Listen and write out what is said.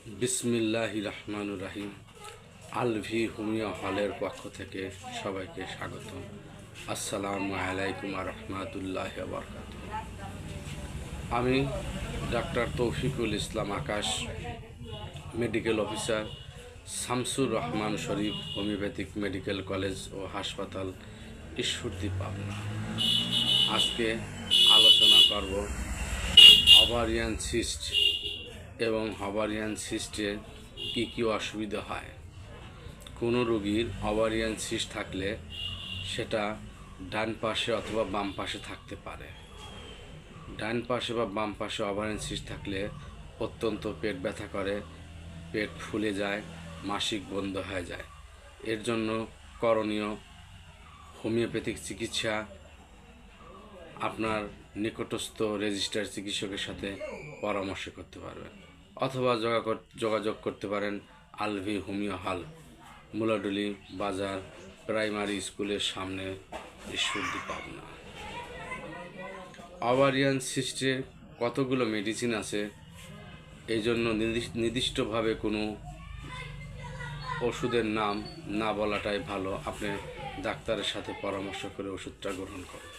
বিসমিল্লাহির রহমানির রহিম। আলভি হোমিও হলের পক্ষ থেকে সবাইকে স্বাগত। আসসালামু আলাইকুম রহমতুল্লাহ বরকাত। আমি ডাক্তার তৌফিকুল ইসলাম আকাশ, medical officer, Shamsur Rahman Sharif homeopathic medical college ও হাসপাতাল, ঈশ্বরদী, পাবনা। আজকে আলোচনা করব ওভারিয়ান সিস্ট এবং ওভারিয়ান সিস্টে কী কী অসুবিধা হয়। কোনো রোগীর ওভারিয়ান সিস্ট থাকলে সেটা ডান পাশে অথবা বাম পাশে থাকতে পারে। ডান পাশে বা বাম পাশে ওভারিয়ান সিস্ট থাকলে অত্যন্ত পেট ব্যথা করে, পেট ফুলে যায়, মাসিক বন্ধ হয়ে যায়। এর জন্য করণীয় হোমিওপ্যাথিক চিকিৎসা। আপনার নিকটস্থ রেজিস্টার্ড চিকিৎসকের সাথে পরামর্শ করতে পারবেন, অথবা যোগাযোগ করতে পারেন আলভি হোমিও হল, মুলাডুলি বাজার, প্রাইমারি স্কুলের সামনে, ঈশ্বরদী, পাবনা। ওভারিয়ান সিস্টে কতগুলো মেডিসিন আছে, এই জন্য নির্দিষ্টভাবে কোনো ওষুধের নাম না বলাটাই ভালো। আপনি ডাক্তারের সাথে পরামর্শ করে ওষুধটা গ্রহণ করুন।